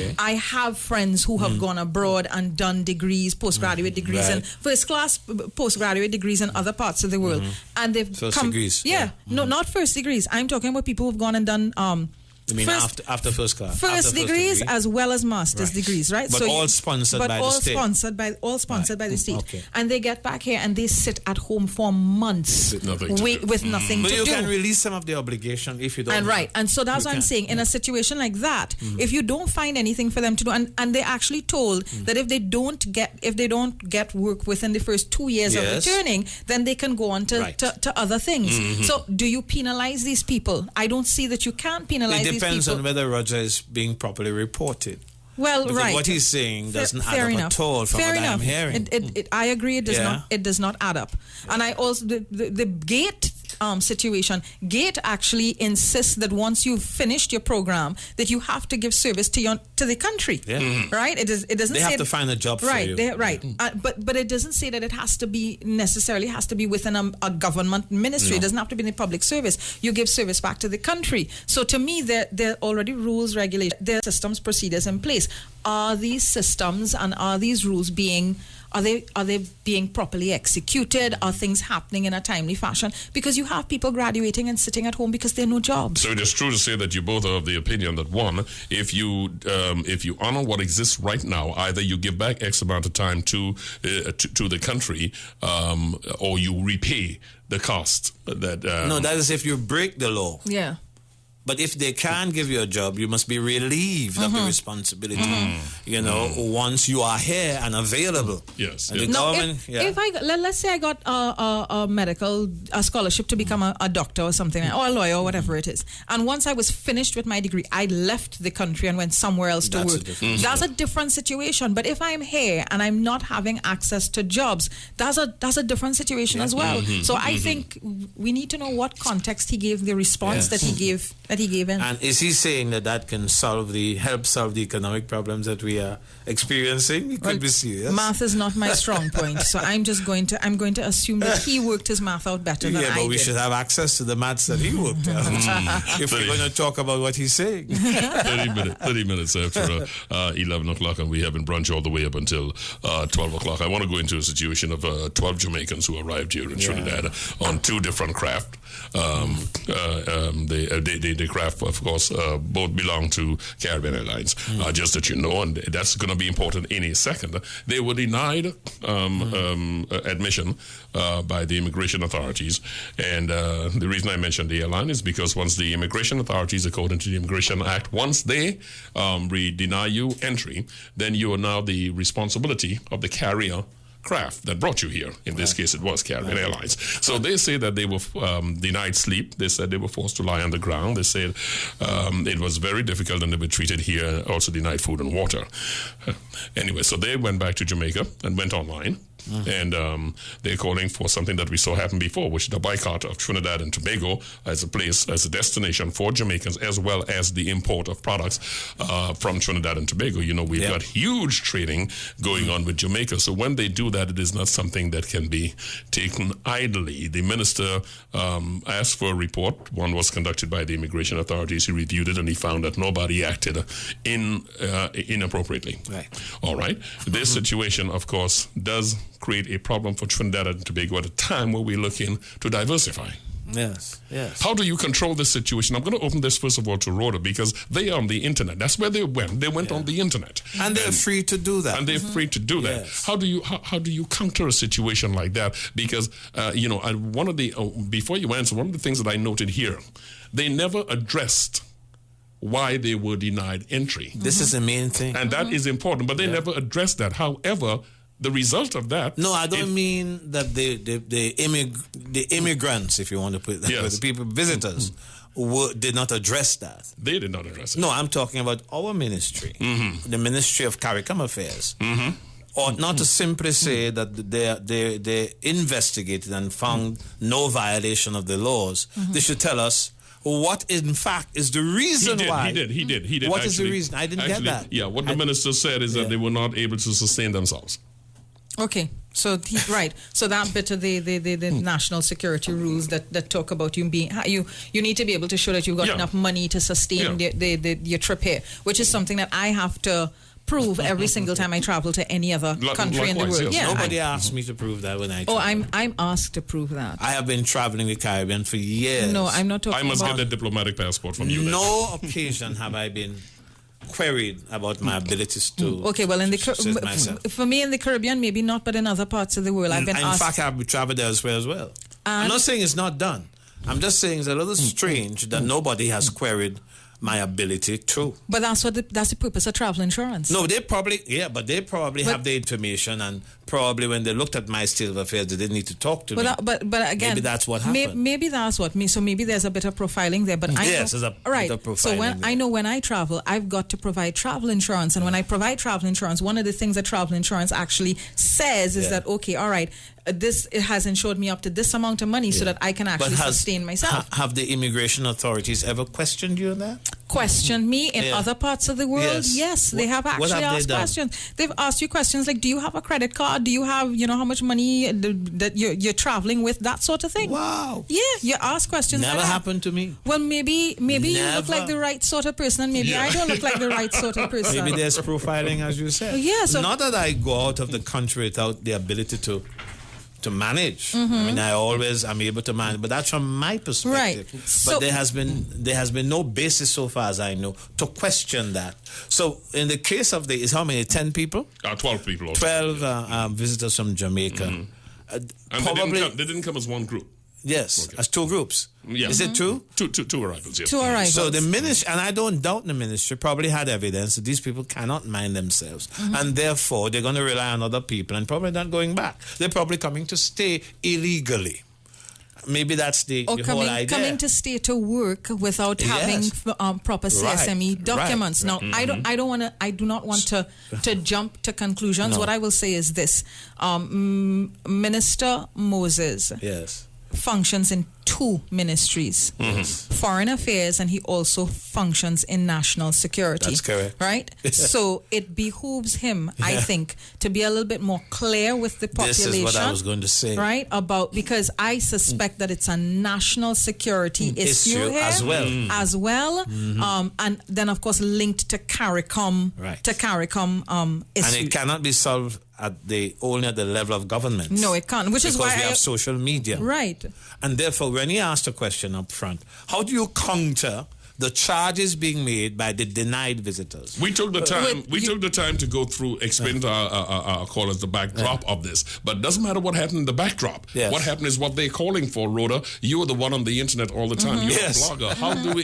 Okay. I have friends who have gone abroad and done degrees, postgraduate degrees, and first-class postgraduate degrees in other parts of the world, and they've first degrees. Yeah, no, not first degrees. I'm talking about people who've gone and done. You mean after first class? First degrees as well as master's degrees, right? But all sponsored by the state. All sponsored by the state. Okay. And they get back here and they sit at home for months with nothing to do. But you can release some of the obligation if you don't. And so that's what I'm saying. In a situation like that, if you don't find anything for them to do, and they're actually told that if they don't get work within the first 2 years of returning, then they can go on to other things. So do you penalize these people? I don't see that you can penalize these people. It depends on whether Roger is being properly reported. Well, because what he's saying doesn't add up at all from what I'm hearing. I agree. It does not add up. And I also the gate situation. Gate actually insists that once you've finished your program, that you have to give service to the country. Yeah. Right? It doesn't. They say have to find a job for you. But it doesn't say that it has to be necessarily within a government ministry. No. It doesn't have to be in the public service. You give service back to the country. So to me, there are already rules, regulations, there are systems, procedures in place. Are these systems and are these rules being properly executed? Are things happening in a timely fashion? Because you have people graduating and sitting at home because there are no jobs. So it is true to say that you both are of the opinion that one, if you honor what exists right now, either you give back X amount of time to the country, or you repay the cost. That is if you break the law. Yeah. But if they can't give you a job, you must be relieved of the responsibility. Once you are here and available. Yes. And let's say I got a scholarship to become a doctor or something, or a lawyer or whatever it is, and once I was finished with my degree, I left the country and went somewhere else to work. That's a different situation. But if I'm here and I'm not having access to jobs, that's a different situation as well. So I think we need to know what context he gave the response that he gave. And is he saying that can help solve the economic problems that we are experiencing? It could be serious. Math is not my strong point, so I'm going to assume that he worked his math out better than I did. Yeah, but we should have access to the maths that he worked out. If we're going to talk about what he's saying. 30 minutes after 11 o'clock, and we have in brunch all the way up until 12 o'clock. I want to go into a situation of 12 Jamaicans who arrived here in Trinidad on two different craft. The craft, of course, both belong to Caribbean Airlines. Just that you know, and that's going to be important in a second. They were denied admission by the immigration authorities, and the reason I mentioned the airline is because once the immigration authorities, according to the Immigration Act, once they deny you entry, then you are now the responsibility of the carrier craft that brought you here. In this case, it was Caribbean Airlines. So they say that they were denied sleep. They said they were forced to lie on the ground. They said it was very difficult, and they were treated here, also denied food and water. Anyway, so they went back to Jamaica and went online. And they're calling for something that we saw happen before, which is the boycott of Trinidad and Tobago as a destination for Jamaicans, as well as the import of products from Trinidad and Tobago. We've got huge trading going on with Jamaica. So when they do that, it is not something that can be taken idly. The minister asked for a report. One was conducted by the immigration authorities. He reviewed it, and he found that nobody acted inappropriately. Right. All right. This situation, of course, does create a problem for Trinidad and Tobago at a time where we're looking to diversify. Yes. How do you control this situation? I'm going to open this first of all to Rhoda, because they are on the internet. That's where they went. They went on the internet, and they're free to do that. And they're free to do that. Yes. How do you counter a situation like that? Because one of the before you answer, one of the things that I noted here, they never addressed why they were denied entry. This is the main thing, and that is important. But they never addressed that. However, the result of that... No, I don't mean that the immigrants, if you want to put it that way, the people, visitors, did not address that. They did not address it. No, I'm talking about our ministry, the Ministry of CARICOM Affairs. Or not to simply say that they investigated and found no violation of the laws. They should tell us what, in fact, is the reason why. He did. What is the reason? I didn't get that. Yeah, what the minister said is that they were not able to sustain themselves. Okay. So that bit of the national security rules that talk about you being you need to be able to show that you've got enough money to sustain your trip here, which is something that I have to prove every single time I travel to any other country in the world. Yes. Yeah, Nobody asked me to prove that when I travel. I'm asked to prove that. I have been traveling the Caribbean for years. No, I'm not talking about... I must get the diplomatic passport from you. No occasion have I been queried about my abilities to... Okay, well, for me in the Caribbean, maybe not, but in other parts of the world, I've been asked... In fact, I've traveled elsewhere as well. I'm not saying it's not done. I'm just saying it's a little strange that nobody has queried my ability to. But that's the purpose of travel insurance. No, they probably have the information, and probably when they looked at my state of affairs, they didn't need to talk to me. But again, maybe that's what happened. Maybe that's what so maybe there's a bit of profiling there. But there's a bit of profiling. So when I travel, I've got to provide travel insurance, and when I provide travel insurance, one of the things that travel insurance actually says is that it has insured me up to this amount of money so that I can actually sustain myself. Have the immigration authorities ever questioned you on that? Questioned me in other parts of the world? Yes, they have actually asked questions. They've asked you questions like, do you have a credit card? Do you have, how much money that you're traveling with? That sort of thing. Wow. Yeah, you ask questions. Never happened to me. Well, maybe you look like the right sort of person, and maybe I don't look like the right sort of person. Maybe there's profiling, as you said. Yeah, so not that I go out of the country without the ability to manage. I mean, I'm able to manage, but that's from my perspective. Right. But there has been no basis so far as I know to question that. So in the case of is how many? 10 people? 12 people. Also. 12 visitors from Jamaica. And they didn't come as one group. Yes, as two groups. Yeah. Is it two? Two arrivals, yes. Two arrivals. So the ministry, and I don't doubt the ministry, probably had evidence that these people cannot mind themselves. And therefore, they're going to rely on other people and probably not going back. They're probably coming to stay illegally. Maybe that's the whole idea. Coming to stay to work without having proper CSME documents. Now, I do not want to jump to conclusions. No. What I will say is this: Minister Moses functions in two ministries, Foreign Affairs, and he also functions in National Security. That's correct. Right? So it behooves him, I think, to be a little bit more clear with the population. This is what I was going to say. Right? Because I suspect that it's a national security issue here as well. And then, of course, linked to CARICOM, issue. And it cannot be solved only at the level of government. No, it can't. Which is why we have social media. Right. And therefore, when he asked a question up front, how do you counter the charges being made by the denied visitors? We took the time. Took the time to go through, explain to our callers the backdrop of this. But it doesn't matter what happened in the backdrop. Yes. What happened is what they're calling for, Rhoda. You're the one on the internet all the time. You're a blogger.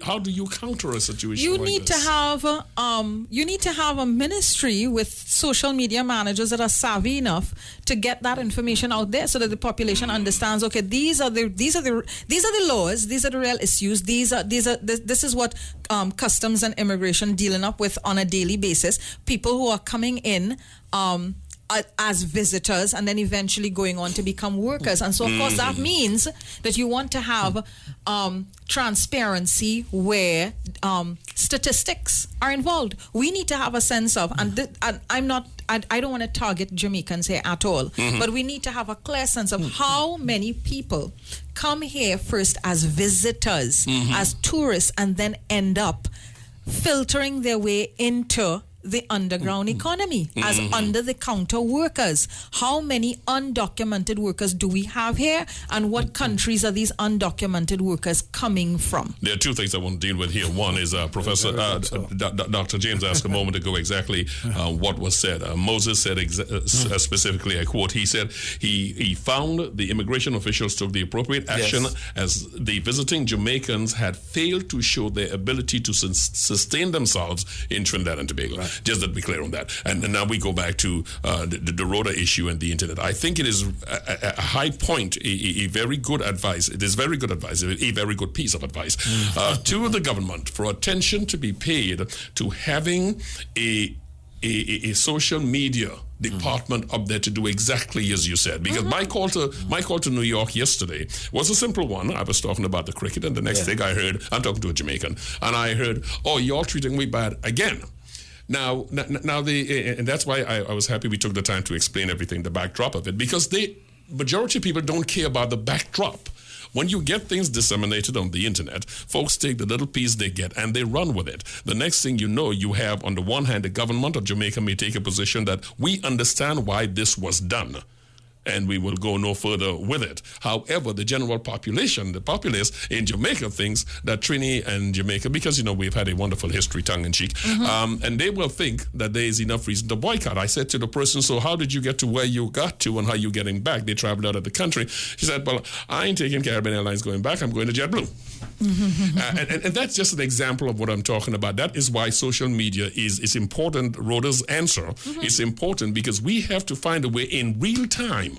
How do you counter a situation like this? You need to have a ministry with social media managers that are savvy enough to get that information out there so that the population understands. Okay, these are the laws. These are the real issues. This is what customs and immigration dealing up with on a daily basis. People who are coming in as visitors and then eventually going on to become workers. And so, of course, that means that you want to have transparency where statistics are involved. We need to have a sense of, I don't want to target Jamaicans here at all, but we need to have a clear sense of how many people come here first as visitors, as tourists, and then end up filtering their way into the underground economy as under-the-counter workers. How many undocumented workers do we have here, and what countries are these undocumented workers coming from? There are two things I want to deal with here. One is Professor Dr. James asked a moment ago exactly what was said. Moses said specifically, I quote, he said he found the immigration officials took the appropriate action as the visiting Jamaicans had failed to show their ability to sustain themselves in Trinidad and Tobago. Right. Just to be clear on that. And now we go back to the Rhoda issue and the internet. I think it is a high point, a very good advice. It is very good advice, a very good piece of advice to the government for attention to be paid to having a social media department up there to do exactly as you said. Because my call to New York yesterday was a simple one. I was talking about the cricket, and the next thing I heard, I'm talking to a Jamaican, and I heard, oh, y'all treating me bad again. Now, and that's why I was happy we took the time to explain everything, the backdrop of it, because majority of people don't care about the backdrop. When you get things disseminated on the internet, folks take the little piece they get and they run with it. The next thing you know, you have, on the one hand, the government of Jamaica may take a position that we understand why this was done, and we will go no further with it. However, the general population, the populace in Jamaica thinks that Trini and Jamaica, because, we've had a wonderful history, tongue-in-cheek, and they will think that there is enough reason to boycott. I said to the person, so how did you get to where you got to and how you getting back? They traveled out of the country. She said, well, I ain't taking Caribbean Airlines going back. I'm going to JetBlue. And that's just an example of what I'm talking about. That is why social media is important. Rhoda's answer is important because we have to find a way in real time,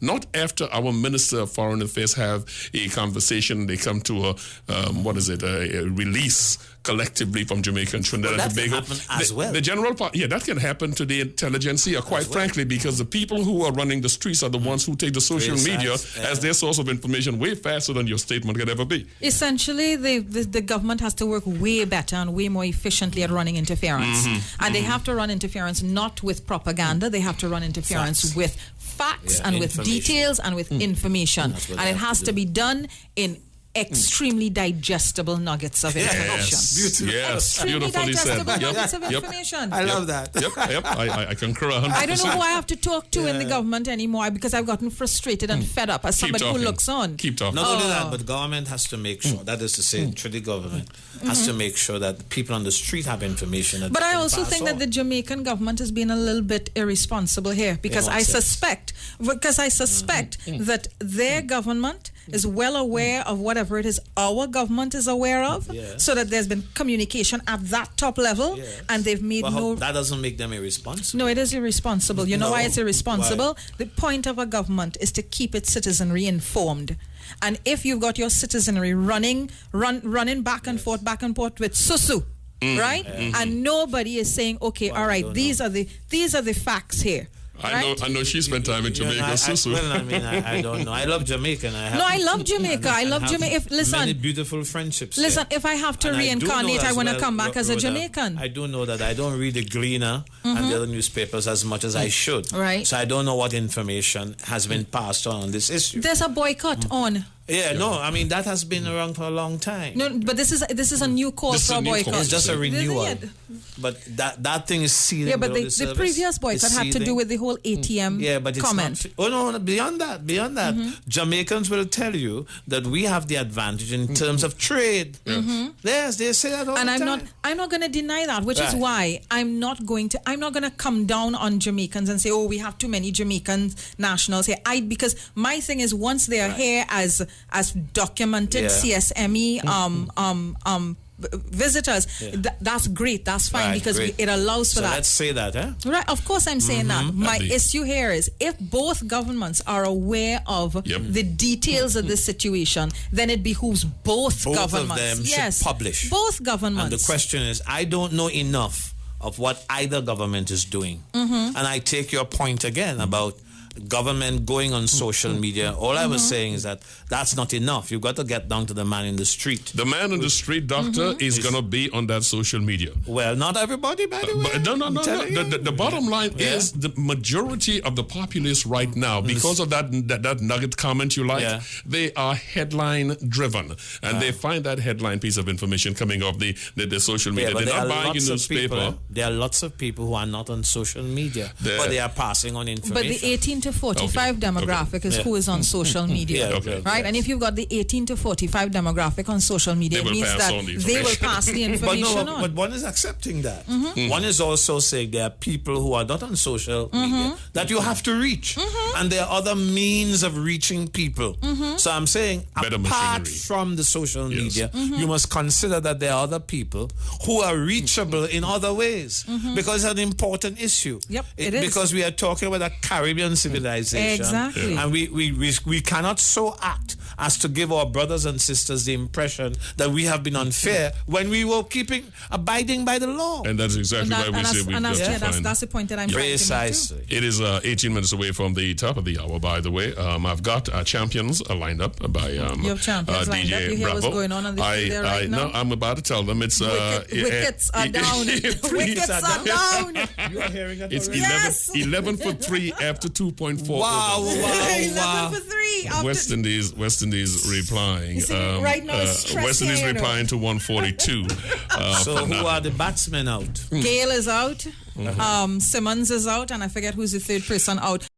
not after our Minister of Foreign Affairs have a conversation, they come to a release collectively from Jamaica and Trinidad and Tobago. That can happen as well. The general part, that can happen to the intelligentsia, quite frankly, because the people who are running the streets are the ones who take the social media as their source of information way faster than your statement could ever be. Essentially, the government has to work way better and way more efficiently at running interference. And they have to run interference not with propaganda, they have to run interference with facts and with details and with information. And it has to be done in extremely digestible nuggets of information. Yes, beautifully said. Nuggets of information. I love that. I concur 100%. I don't know who I have to talk to in the government anymore because I've gotten frustrated and fed up as somebody who looks on. Keep talking. Not only that, but government has to make sure, that is to say, the government has to make sure that people on the street have information. But I also think that the Jamaican government has been a little bit irresponsible here because I suspect that their government is well aware of whatever it is our government is aware of, so that there's been communication at that top level, and they've made that doesn't make them irresponsible. No, it is irresponsible. You know why it's irresponsible? Why? The point of a government is to keep its citizenry informed. And if you've got your citizenry running back and forth with susu, right? And nobody is saying, okay, all right, these are the facts here. I know she spent time in Jamaica. I don't know. I love Jamaica. I love Jamaica. I love Jamaica. Listen, many beautiful friendships. Listen, if I have to reincarnate, I want to come back as a Jamaican. I do know that I don't read the Gleaner and the other newspapers as much as I should. Right. So I don't know what information has been passed on this issue. There's a boycott on. That has been around for a long time. No, but this is a new call for a boycott. It's just a renewal. But that thing is sealed. Yeah, but the previous boycott had to do with the whole ATM but comment. It's not, beyond that, Jamaicans will tell you that we have the advantage in terms of trade. Yes, they say that all the time. I'm not going to deny that, which is why I'm not going to come down on Jamaicans and say, oh, we have too many Jamaican nationals here. Because my thing is, once they are here as documented CSME visitors, that's great, that's fine, because it allows for that. Let's say that, right? Of course I'm saying that. My issue here is, if both governments are aware of the details of the situation, then it behooves both governments. Of them should publish. Both governments. And the question is, I don't know enough of what either government is doing. And I take your point again about government going on social media. All I was saying is that that's not enough. You've got to get down to the man in the street. The man in the street, doctor, is going to be on that social media. Well, not everybody, by the way. No. The bottom line is the majority of the populace right now, because of that nugget comment you like, they are headline driven. And they find that headline piece of information coming off the social media. They're not buying a newspaper. There are lots of people who are not on social media, but they are passing on information. But the 18 to 45 demographic is who is on social media, right? And if you've got the 18 to 45 demographic on social media, it means that they will pass the information on. But one is accepting that. One is also saying there are people who are not on social media that you have to reach, and there are other means of reaching people. So I'm saying, apart from the social media, you must consider that there are other people who are reachable in other ways, because it's an important issue. It is. Because we are talking about a Caribbean civilization. Exactly. And we cannot so act as to give our brothers and sisters the impression that we have been unfair when we were abiding by the law. And that's exactly why we say we've got to find. That's the point that I'm trying to make Precisely. It is 18 minutes away from the top of the hour, by the way. I've got champions lined up by you have champions lined up. DJ You hear Bravo. what's going on the field there right now? No, I'm about to tell them it's... wickets are down. Wickets are down. You are hearing that It's already? 11 for 3 after 2.4. Wow. 11 for 3. West Indies replying. Right now it's stressing, West Indies replying to 142. So who are the batsmen out? Gale is out. Simmons is out, and I forget who's the third person out.